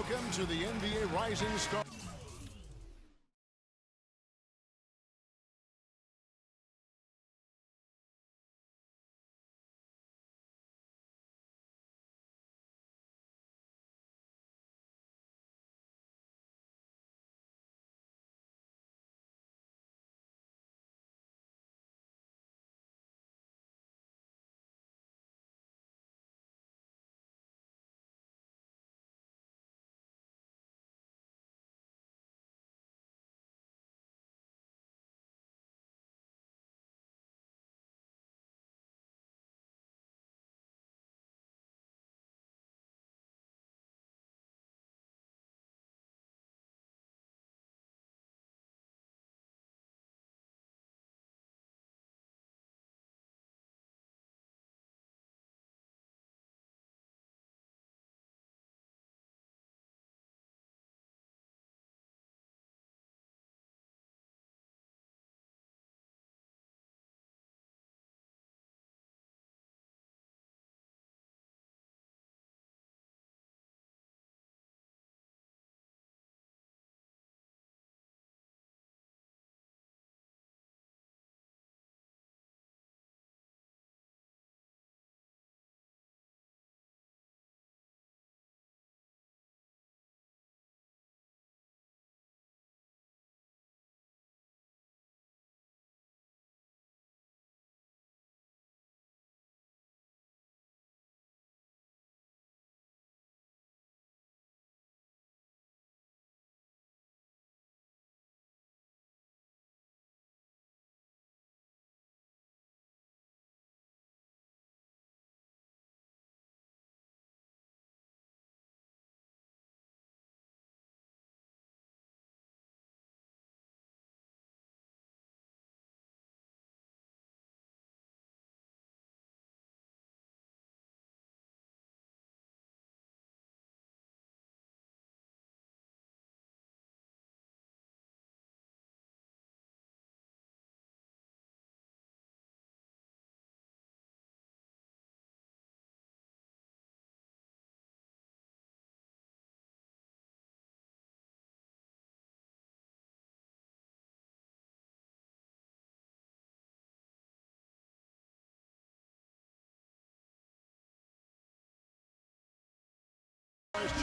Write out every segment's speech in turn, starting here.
Welcome to the NBA Rising Star.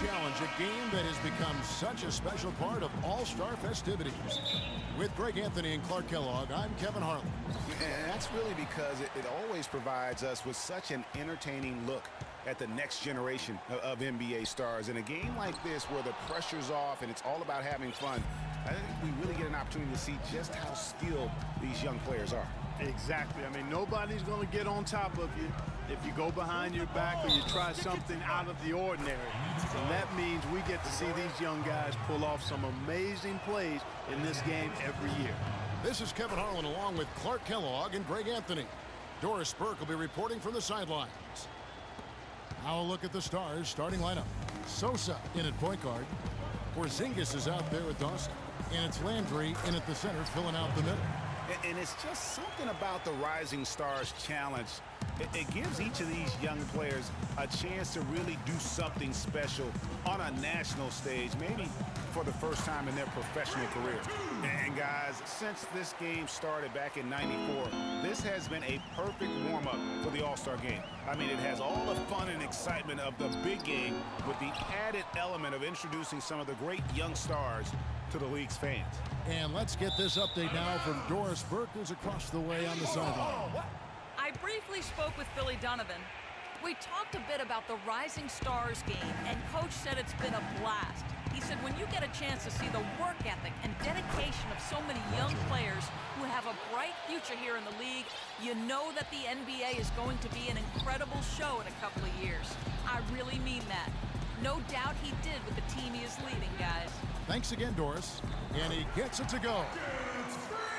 Challenge, a game that has become such a special part of all-star festivities. With Greg Anthony and Clark Kellogg, I'm Kevin Harlan. And that's really because it always provides us with such an entertaining look at the next generation of NBA stars. In a game like this where the pressure's off and it's all about having fun, I think we really get an opportunity to see just how skilled these young players are. Exactly. I mean, nobody's going to get on top of you if you go behind your back or you try something out of the ordinary. And that means we get to see these young guys pull off some amazing plays in this game every year. This is Kevin Harlan along with Clark Kellogg and Greg Anthony. Doris Burke will be reporting from the sidelines. Now a look at the Stars starting lineup. Sosa in at point guard. Porzingis is out there with Dawson. And it's Landry in at the center filling out the middle. And it's just something about the Rising Stars Challenge. It gives each of these young players a chance to really do something special on a national stage, maybe for the first time in their professional career. And guys, since this game started back in '94, this has been a perfect warm-up for the All-Star game. I mean, it has all the fun and excitement of the big game with the added element of introducing some of the great young stars to the league's fans. And let's get this update now from Doris Burke, who's across the way on the sideline. I briefly spoke with Billy Donovan. We talked a bit about the Rising Stars game, and Coach said it's been a blast. He said when you get a chance to see the work ethic and dedication of so many young players who have a bright future here in the league, you know that the NBA is going to be an incredible show in a couple of years. I really mean that. No doubt he did with the team he is leading, guys. Thanks again, Doris. And he gets it to go.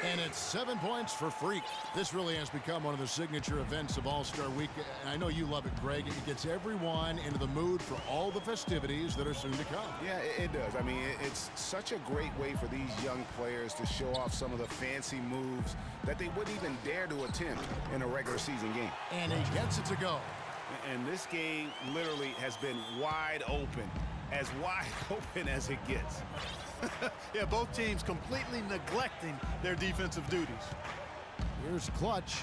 And it's 7 points for Freak. This really has become one of the signature events of All-Star Week. And I know you love it, Greg. It gets everyone into the mood for all the festivities that are soon to come. Yeah, it does. I mean, it's such a great way for these young players to show off some of the fancy moves that they wouldn't even dare to attempt in a regular season game. And he gets it to go. And this game literally has been wide open. as wide open as it gets. Yeah, both teams completely neglecting their defensive duties. Here's Clutch.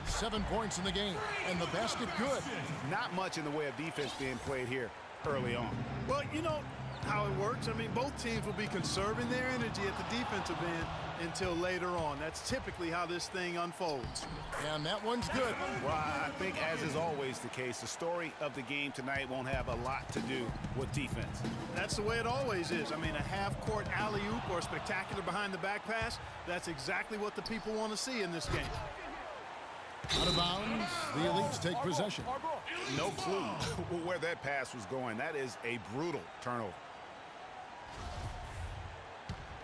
7 points in the game, and the basket good. Not much in the way of defense being played here early on. Well, you know how it works. I mean, both teams will be conserving their energy at the defensive end until later on. That's typically how this thing unfolds. And that one's good. Well, I think, as is always the case, the story of the game tonight won't have a lot to do with defense. That's the way it always is. I mean, a half-court alley-oop or a spectacular behind-the-back pass, that's exactly what the people want to see in this game. Out of bounds, the Elites take possession. No clue where that pass was going. That is a brutal turnover.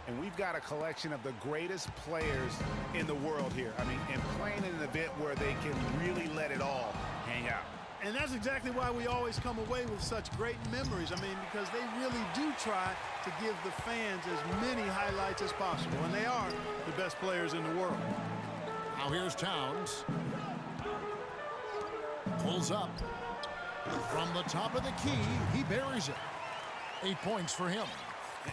And we've got a collection of the greatest players in the world here. I mean, and playing in an event where they can really let it all hang out. And that's exactly why we always come away with such great memories. I mean, because they really do try to give the fans as many highlights as possible. And they are the best players in the world. Now here's Towns. Pulls up. From the top of the key, he buries it. 8 points for him.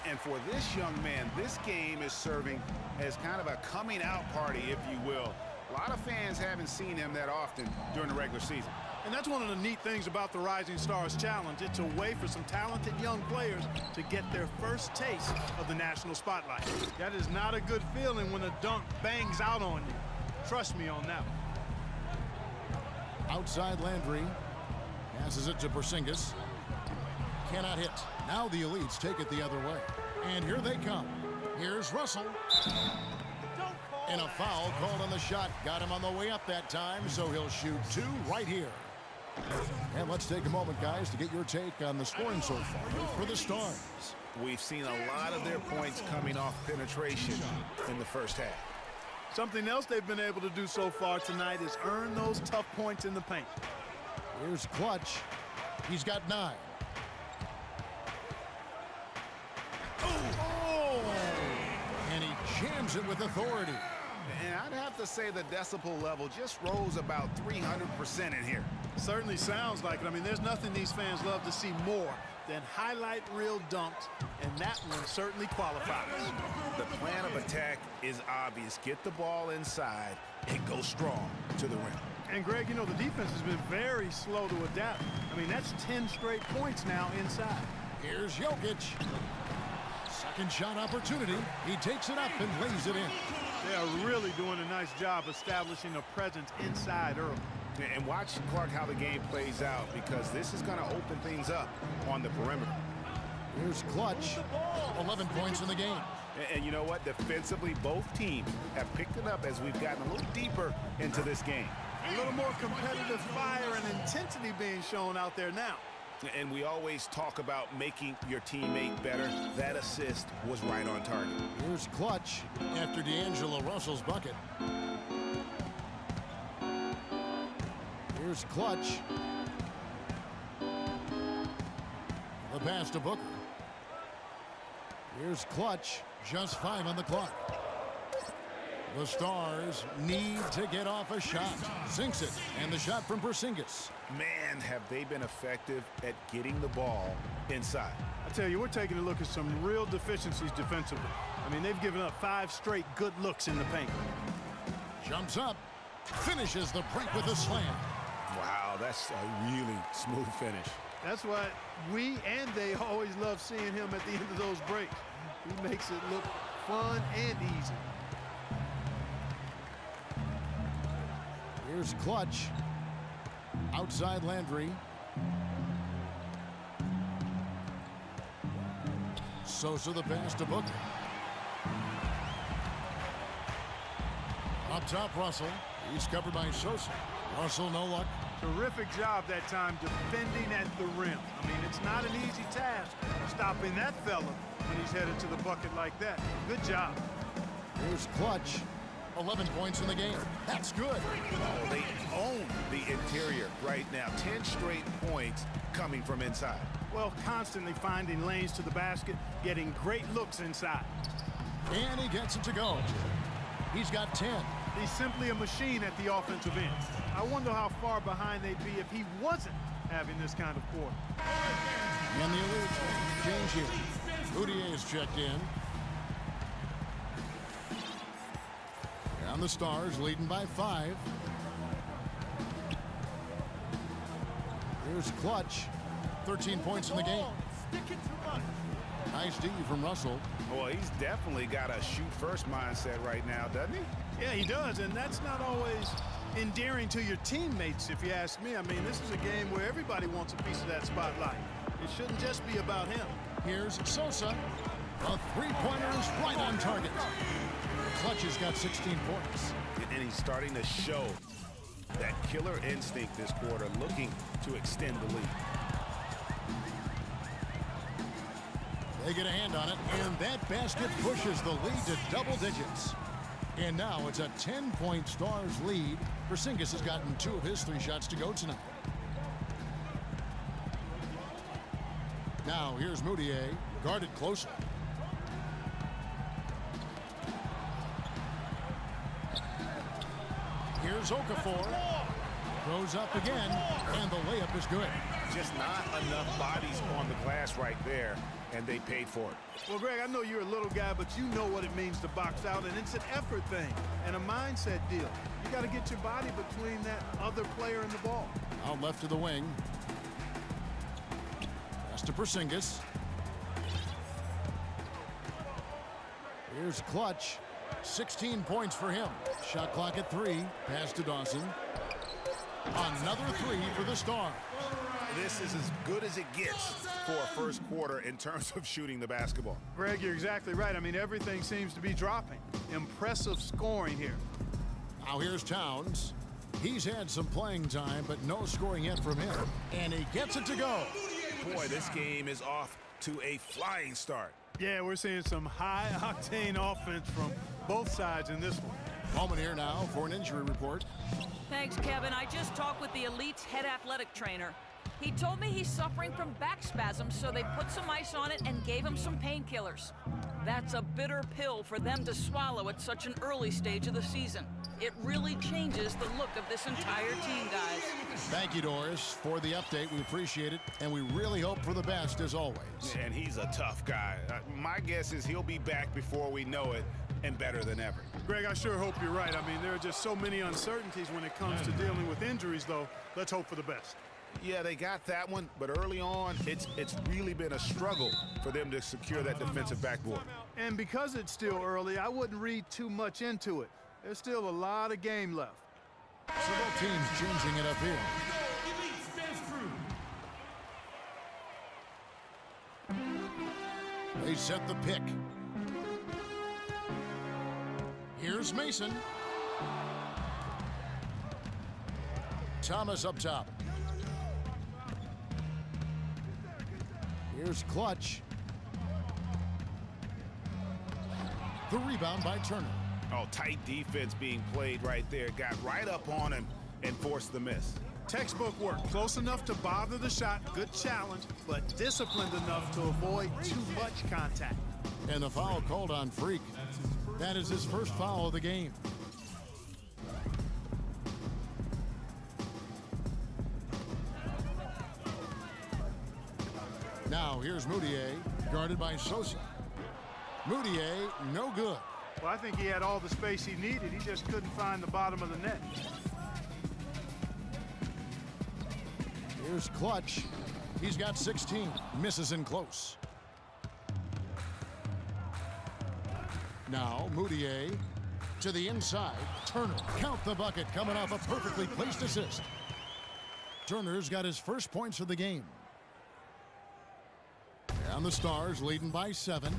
And for this young man, this game is serving as kind of a coming out party, if you will. A lot of fans haven't seen him that often during the regular season. And that's one of the neat things about the Rising Stars Challenge. It's a way for some talented young players to get their first taste of the national spotlight. That is not a good feeling when a dunk bangs out on you. Trust me on that one. Outside Landry. Passes it to Porzingis. Cannot hit. Now the Elites take it the other way. And here they come. Here's Russell. And a foul called on the shot. Got him on the way up that time, so he'll shoot 2 right here. And let's take a moment, guys, to get your take on the scoring so far for the Stars. We've seen a lot of their points coming off penetration in the first half. Something else they've been able to do so far tonight is earn those tough points in the paint. Here's Clutch. He's got 9. Oh! And he jams it with authority. And I'd have to say the decibel level just rose about 300% in here. Certainly sounds like it. I mean, there's nothing these fans love to see more than highlight reel dunks, and that one certainly qualifies. The plan of attack is obvious. Get the ball inside and go strong to the rim. And, Greg, you know, the defense has been very slow to adapt. I mean, that's 10 straight points now inside. Here's Jokic. Second shot opportunity. He takes it up and lays it in. They are really doing a nice job establishing a presence inside early. And watch, Clark, how the game plays out, because this is going to open things up on the perimeter. Here's Clutch. 11 points in the game. And you know what? Defensively, both teams have picked it up as we've gotten a little deeper into this game. A little more competitive fire and intensity being shown out there now. And we always talk about making your teammate better. That assist was right on target. Here's Clutch after D'Angelo Russell's bucket. Here's Clutch. The pass to Booker. Here's Clutch. Just 5 on the clock. The Stars need to get off a shot. Sinks it. And the shot from Porzingis. Man, have they been effective at getting the ball inside. I tell you, we're taking a look at some real deficiencies defensively. I mean, they've given up 5 straight good looks in the paint. Jumps up. Finishes the break with a slam. Wow, that's a really smooth finish. That's why we and they always love seeing him at the end of those breaks. He makes it look fun and easy. Here's Clutch. Outside Landry. Sosa the pass to Booker. Up top, Russell. He's covered by Sosa. Russell, no luck. Terrific job that time defending at the rim. I mean, it's not an easy task stopping that fella when he's headed to the bucket like that. Good job. Here's Clutch. 11 points in the game. That's good. Oh, they own the interior right now. 10 straight points coming from inside. Well, constantly finding lanes to the basket, getting great looks inside. And he gets it to go. He's got 10. He's simply a machine at the offensive end. I wonder how far behind they'd be if he wasn't having this kind of quarter. And the Elite change here. Moutier is checked in. And the Stars leading by 5. Here's Clutch. 13 points in the game. Nice D from Russell. Well, he's definitely got a shoot-first mindset right now, doesn't he? Yeah, he does, and that's not always endearing to your teammates, if you ask me. I mean, this is a game where everybody wants a piece of that spotlight. It shouldn't just be about him. Here's Sosa. A three-pointer is right on target. Clutch has got 16 points. And he's starting to show that killer instinct this quarter, looking to extend the lead. They get a hand on it, and that basket pushes the lead to double digits. And now it's a 10-point Stars lead. Porzingis has gotten 2 of his 3 shots to go tonight. Now here's Moutier, guarded closely. Here's Okafor. Goes up again, and the layup is good. Just not enough bodies on the glass right there, and they paid for it. Well, Greg, I know you're a little guy, but you know what it means to box out, and it's an effort thing and a mindset deal. You got to get your body between that other player and the ball. Out left to the wing. Pass to Porzingis. Here's Clutch. 16 points for him. Shot clock at 3. Pass to Dawson. Another 3 for the Stars. This is as good as it gets for a first quarter in terms of shooting the basketball. Greg, you're exactly right. I mean, everything seems to be dropping. Impressive scoring here. Now here's Towns. He's had some playing time, but no scoring yet from him. And he gets it to go. Boy, this game is off to a flying start. Yeah, we're seeing some high-octane offense from both sides in this one. Moment here now for an injury report. Thanks, Kevin. I just talked with the Elite's head athletic trainer. He told me he's suffering from back spasms, so they put some ice on it and gave him some painkillers. That's a bitter pill for them to swallow at such an early stage of the season. It really changes the look of this entire team, guys. Thank you, Doris, for the update. We appreciate it, and we really hope for the best as always. And he's a tough guy. My guess is he'll be back before we know it, and better than ever. Greg, I sure hope you're right. I mean, there are just so many uncertainties when it comes to dealing with injuries, though. Let's hope for the best. Yeah, they got that one, but early on, it's really been a struggle for them to secure that defensive backboard. And because it's still early, I wouldn't read too much into it. There's still a lot of game left. So both teams changing it up here. They set the pick. Here's Mason. Thomas up top. Here's Clutch. The rebound by Turner. Oh, tight defense being played right there. Got right up on him and forced the miss. Textbook work. Close enough to bother the shot. Good challenge, but disciplined enough to avoid too much contact. And the foul called on Freak. That is his first foul of the game. Now here's Moutier, guarded by Sosa. Moutier, no good. Well, I think he had all the space he needed. He just couldn't find the bottom of the net. Here's Clutch. He's got 16. Misses in close. Now Moutier to the inside. Turner, count the bucket, coming off a perfectly placed assist. Turner's got his first points of the game. And the Stars leading by 7.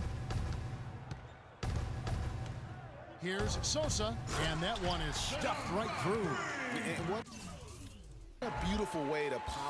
Here's Sosa, and that one is stuffed right through. And what a beautiful way to power.